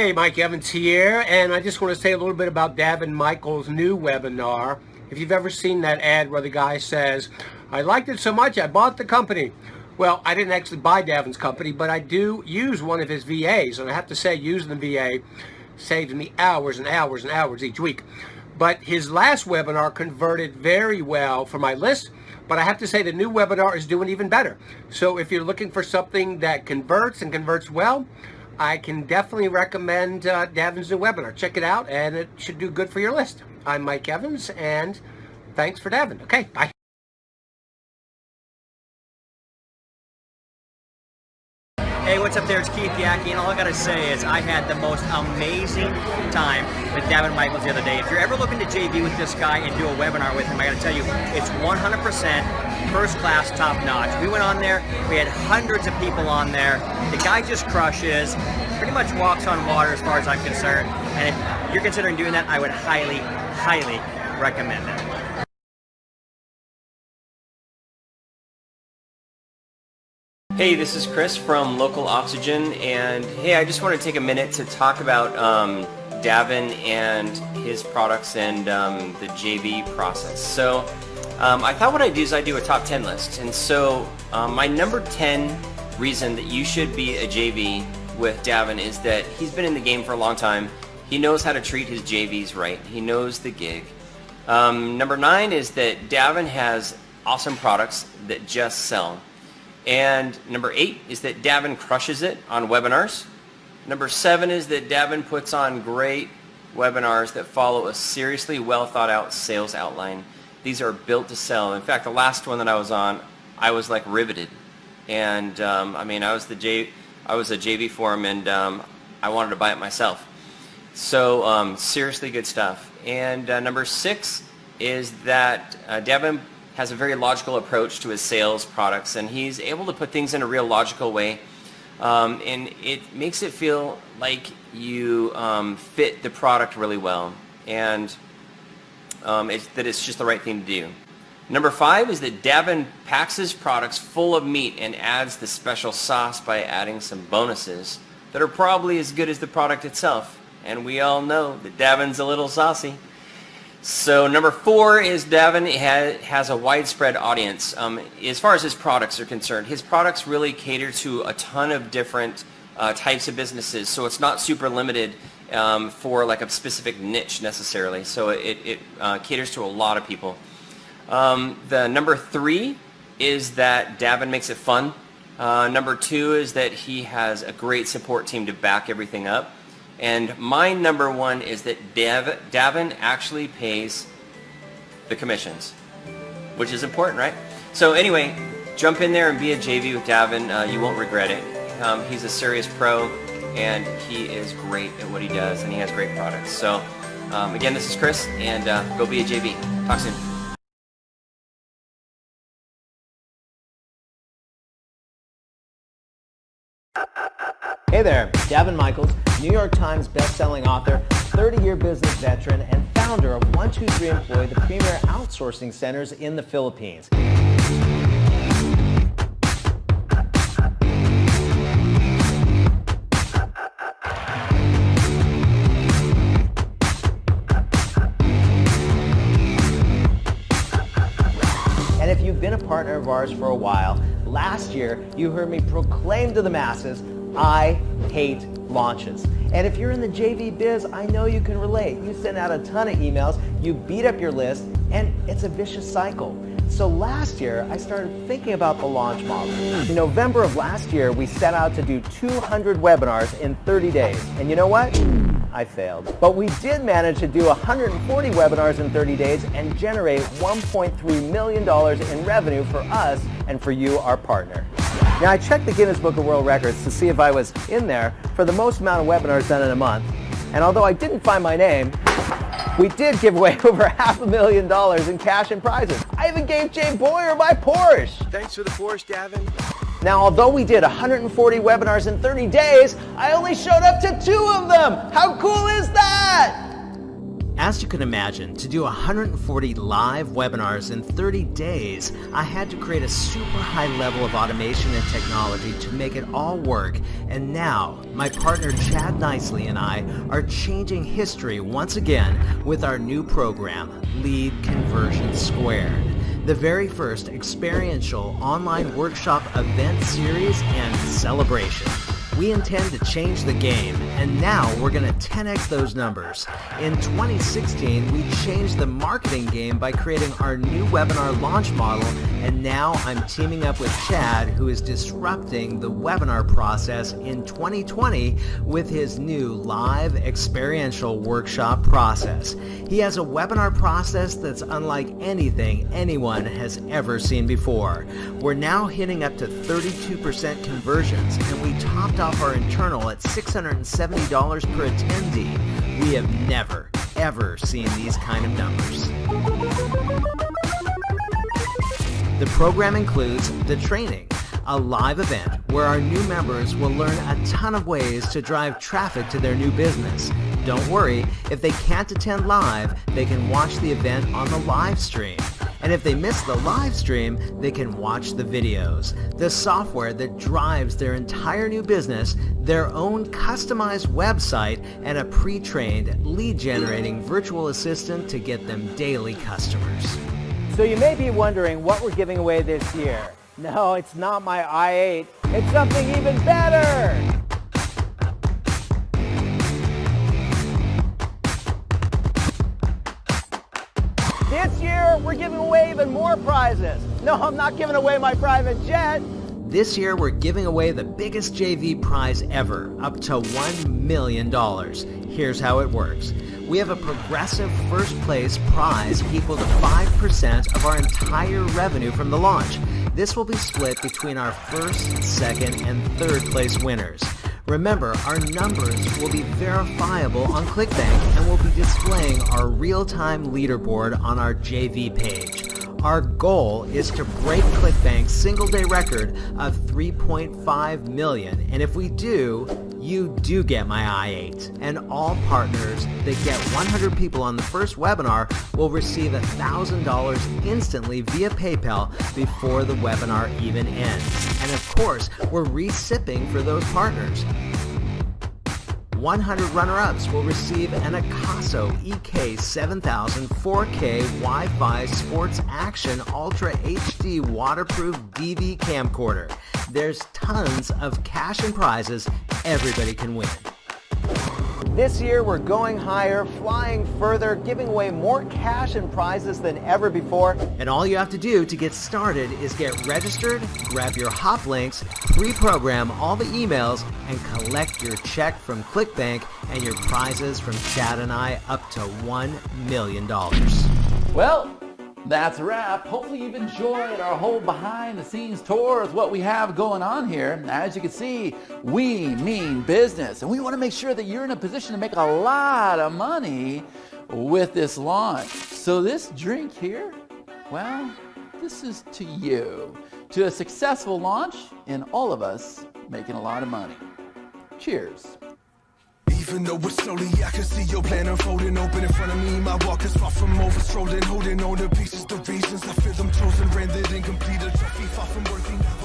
Hey, Mike Evans here, and I just want to say a little bit about Davin Michaels' new webinar. If you've ever seen that ad where the guy says, I liked it so much I bought the company. Well, I didn't actually buy Davin's company, but I do use one of his VAs, and I have to say using the VA saves me hours and hours and hours each week. But his last webinar converted very well for my list, but I have to say the new webinar is doing even better. So if you're looking for something that converts and converts well, I can definitely recommend Davin's new webinar. Check it out, and it should do good for your list. I'm Mike Evans, and thanks for Davin. Okay, bye. Hey, what's up there? It's Keith Yackey, and all I gotta say is I had the most amazing time with Davin Michaels the other day. If you're ever looking to JV with this guy and do a webinar with him, I gotta tell you, it's 100% first class, top notch. We went on there, we had hundreds of people on there. The guy just crushes, pretty much walks on water as far as I'm concerned. And if you're considering doing that, I would highly, highly recommend it. Hey, this is Chris from Local Oxygen, and hey, I just want to take a minute to talk about Davin and his products and the JV process. So I thought what I'd do is I'd do a top 10 list, and so my number 10 reason that you should be a JV with Davin is that he's been in the game for a long time. He knows how to treat his JVs right. He knows the gig. Number 9 is that Davin has awesome products that just sell. And number 8 is that Davin crushes it on webinars. Number 7 is that Davin puts on great webinars that follow a seriously well thought out sales outline. These are built to sell. In fact, the last one that I was on, I was like riveted. And I mean, I was a JV for him, and I wanted to buy it myself. So seriously good stuff. And number 6 is that Davin has a very logical approach to his sales products, and he's able to put things in a real logical way, and it makes it feel like you fit the product really well, and that it's just the right thing to do. Number 5 is that Davin packs his products full of meat and adds the special sauce by adding some bonuses that are probably as good as the product itself, and we all know that Davin's a little saucy. So number 4 is Davin has a widespread audience. As far as his products are concerned, his products really cater to a ton of different types of businesses. So it's not super limited for like a specific niche necessarily. So it caters to a lot of people. The number 3 is that Davin makes it fun. Number 2 is that he has a great support team to back everything up. And my number 1 is that Davin actually pays the commissions, which is important, right? So anyway, jump in there and be a JV with Davin. You won't regret it. He's a serious pro, and he is great at what he does, and he has great products. So again, this is Chris, and go be a JV. Talk soon. Hey there, Davin Michaels, New York Times best-selling author, 30-year business veteran, and founder of 123 Employ, the premier outsourcing centers in the Philippines. And if you've been a partner of ours for a while, last year you heard me proclaim to the masses, I hate launches. And if you're in the JV biz, I know you can relate. You send out a ton of emails, you beat up your list, and it's a vicious cycle. So last year, I started thinking about the launch model. In November of last year, we set out to do 200 webinars in 30 days. And you know what? I failed. But we did manage to do 140 webinars in 30 days and generate $1.3 million in revenue for us and for you, our partner. Now, I checked the Guinness Book of World Records to see if I was in there for the most amount of webinars done in a month. And although I didn't find my name, we did give away over $500,000 in cash and prizes. I even gave Jay Boyer my Porsche. Thanks for the Porsche, Davin. Now, although we did 140 webinars in 30 days, I only showed up to 2 of them. How cool is that? As you can imagine, to do 140 live webinars in 30 days, I had to create a super high level of automation and technology to make it all work. And now, my partner Chad Nicely and I are changing history once again with our new program, Lead Conversion Squared. The very first experiential online workshop event series and celebration. We intend to change the game, and now we're going to 10x those numbers. In 2016, we changed the marketing game by creating our new webinar launch model, and now I'm teaming up with Chad, who is disrupting the webinar process in 2020 with his new live experiential workshop process. He has a webinar process that's unlike anything anyone has ever seen before. We're now hitting up to 32% conversions, and we topped off our internal at $670 per attendee. We have never, ever seen these kind of numbers. The program includes the training, a live event where our new members will learn a ton of ways to drive traffic to their new business. Don't worry, if they can't attend live, they can watch the event on the live stream. And if they miss the live stream, they can watch the videos. The software that drives their entire new business, their own customized website, and a pre-trained lead-generating virtual assistant to get them daily customers. So you may be wondering what we're giving away this year. No, it's not my i8. It's something even better! This year, we're giving away even more prizes. No, I'm not giving away my private jet. This year, we're giving away the biggest JV prize ever, up to $1 million. Here's how it works. We have a progressive first place prize equal to 5% of our entire revenue from the launch. This will be split between our first, second, and third place winners. Remember, our numbers will be verifiable on ClickBank and we'll be displaying our real-time leaderboard on our JV page. Our goal is to break ClickBank's single-day record of 3.5 million, and if we do, you do get my i8. And all partners that get 100 people on the first webinar will receive $1,000 instantly via PayPal before the webinar even ends. And of course, we're resipping for those partners. 100 runner-ups will receive an Akaso EK7000 4K Wi-Fi Sports Action Ultra HD waterproof DV camcorder. There's tons of cash and prizes everybody can win. This year, we're going higher, flying further, giving away more cash and prizes than ever before. And all you have to do to get started is get registered, grab your hop links, pre-program all the emails, and collect your check from ClickBank and your prizes from Chad and I up to $1 million. Well, that's a wrap. Hopefully you've enjoyed our whole behind-the-scenes tour of what we have going on here. As you can see, we mean business, and we want to make sure that you're in a position to make a lot of money with this launch. So this drink here, well, this is to you, to a successful launch, and all of us making a lot of money. Cheers. Even though it's slowly, I can see your plan unfolding open in front of me. My walk is far from over, strolling, holding on to pieces, the reasons I feel them chosen, rendered incomplete, a trophy far from working out.